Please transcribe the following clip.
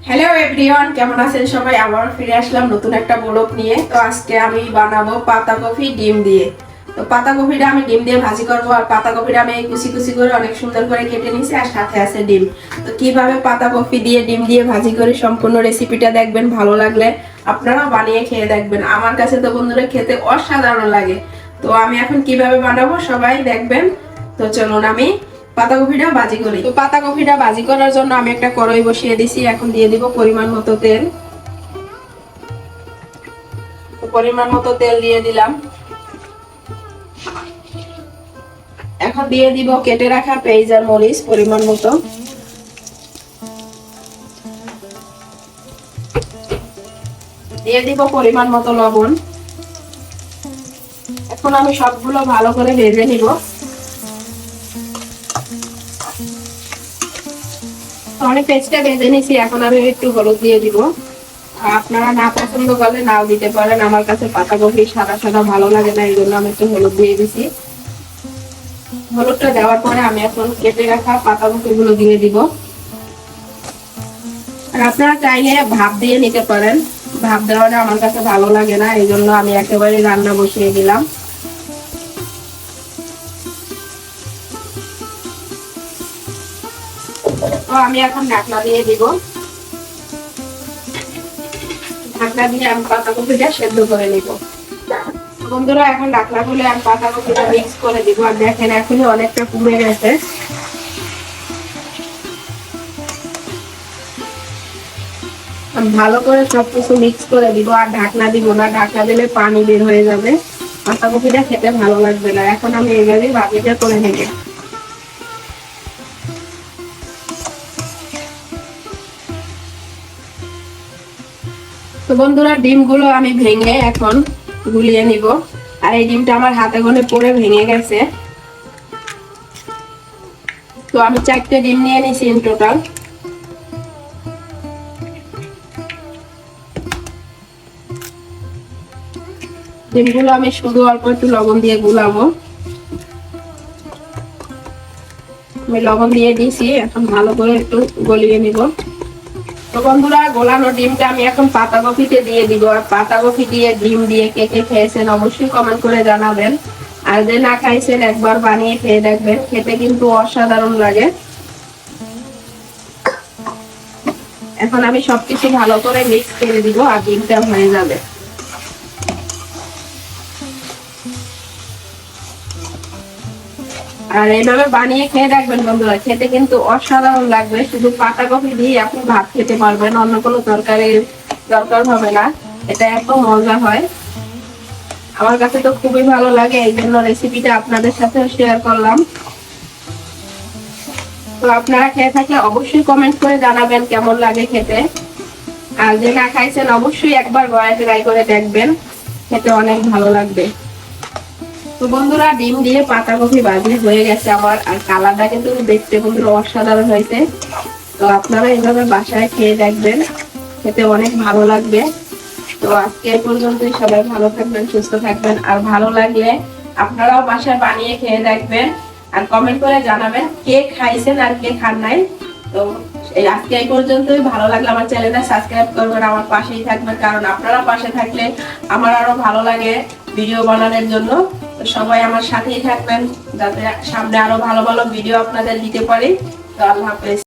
Hello everyone, কেমন আছেন সবাই? আবার ফিরে আসলাম নতুন একটা ব্লগ নিয়ে। তো আজকে আমি বানাবো পাতাকপি ডিম দিয়ে। তো পাতাকপিটা আমি ডিম দিয়ে ভাজি করবো, আর পাতাকপিটা আমি কুচি কুচি করে অনেক সুন্দর করে কেটে নিয়েছি, আর সাথে আছে ডিম। তো কিভাবে পাতাকপি দিয়ে ডিম দিয়ে ভাজি করে সম্পূর্ণ রেসিপিটা দেখবেন। ভালো লাগলে আপনারাও বানিয়ে খেয়ে দেখবেন। আমার কাছে তো বন্ধুরা খেতে অসাধারণ লাগে। তো আমি এখন কিভাবে বানাবো সবাই দেখবেন। তো চলুন আমি পাতাকপিটা ভাজি করি। তো পাতাকপিটা ভাজি করার জন্য আমি একটা কড়াই বসিয়ে দিছি। এখন দিয়ে দিব পরিমাণ মতো তেল। তো পরিমাণ মতো তেল দিয়ে দিলাম। এখন দিয়ে দিব কেটে রাখা পেঁয়াজ আর মরিচ পরিমাণ মতো। দিয়ে দিব পরিমাণ মতো লবণ। এখন আমি সবগুলো ভালো করে ভেজে নিব। আমি পেঁয়াজটা ভেজে নিছি, এখন আমি একটু হলুদ দিয়ে দিব। আপনারা না পছন্দ করলে নাও দিতে পারেন। আমার কাছে পাতাকপি সাদা সাদা ভালো লাগে না, এই জন্য আমি একটু হলুদ দিয়ে দিছি। হলুদটা দেওয়ার পরে আমি এখন কেটে রাখা পাতাকপি গুলো দিয়ে দিব। আর আপনারা চাইলে ভাপ দিয়ে নিতে পারেন, ভাপ দেওয়াটা আমার কাছে ভালো লাগে না, এই জন্য আমি একেবারে রান্না বসিয়ে দিলাম। তো আমি এখন ঢাকনা দিয়ে দিব। ঢাকনা দিয়ে আমি পাতাকপিটা সেদ্ধ করে নিব। বন্ধুরা, এখন ঢাকনা খুলে আমি পাতাকপিটা মিক্স করে দিব। আর দেখেন এখনই অনেকটা কমে গেছে। ভালো করে সবকিছু মিক্স করে দিব, আর ঢাকনা দিব না, ঢাকনা দিলে পানি বের হয়ে যাবে, পাতাকপিটা খেতে ভালো লাগবে না। এখন আমি এইভাবে ভাজিটা করে নেব। তো বন্ধুরা, ডিমগুলো আমি ভেঙে এখন গুলিয়ে নিব। আর এই ডিমটা আমার হাতে গোলে পড়ে ভেঙে গেছে। তো আমি 4টে ডিম নিয়ে নিয়েছি ইন টোটাল। ডিমগুলো আমি শুধু অল্প একটু লবণ দিয়ে গুলাবো। আমি লবণ দিয়ে দিয়েছি, এখন ভালো করে একটু গলিয়ে নিব। তো বন্ধুরা, গোলানো ডিমটা আমি এখন পাতাকপিতে দিয়ে দিব। আর পাতাকপি দিয়ে ডিম দিয়ে কে কে খেয়েছেন অবশ্যই কমেন্ট করে জানাবেন। আর যে না খাইছেন একবার বানিয়ে খেয়ে দেখবেন, খেতে কিন্তু অসাধারণ লাগে। এখন আমি সবকিছু ভালো করে মিক্স করে দিব, আর ডিমটা হয়ে যাবে। আর এইভাবে বানিয়ে খেয়ে দেখবেন বন্ধুরা, খেতে কিন্তু অসাধারণ লাগবে। শুধু পাতাকপি দিয়ে আপনি ভাত খেতে পারবেন, অন্য কোনো তরকারির দরকার হবে না। এটা এত মজা হয়, আমার কাছে তো খুবই ভালো লাগে, এই জন্য রেসিপিটা আপনাদের সাথে শেয়ার করলাম। তো আপনারা খেয়ে থাকলে অবশ্যই কমেন্ট করে জানাবেন কেমন লাগে খেতে। আর যে না খাইছেন অবশ্যই একবার ঘরে ট্রাই করে দেখবেন, খেতে অনেক ভালো লাগবে। তো বন্ধুরা, ডিম দিয়ে পাতাকপি ভাজি হয়ে গেছে আমার। আর কালারটা কিন্তু দেখতে বন্ধুরা অসাধারণ হয়েছে। তো আপনারা এইভাবে বাসায় খেয়ে দেখবেন, খেতে অনেক ভালো লাগবে। তো আজকে এই পর্যন্তই। সবাই ভালো থাকবেন, সুস্থ থাকবেন। আর ভালো লাগলে আপনারাও বাসায় বানিয়ে খেয়ে দেখবেন, আর কমেন্ট করে জানাবেন কে খাইছেন আর কে খান নাই। তো আজকে এই পর্যন্তই। ভালো লাগলে আমার চ্যানেলটা সাবস্ক্রাইব করবেন, আমার পাশেই থাকবেন, কারণ আপনারা পাশে থাকলে আমার আরো ভালো লাগে ভিডিও বানানোর জন্য। তো সবাই আমার সাথেই থাকবেন, যাতে সামনে আরো ভালো ভালো ভিডিও আপনাদের দিতে পারি। তো আল্লাহ হাফেজ।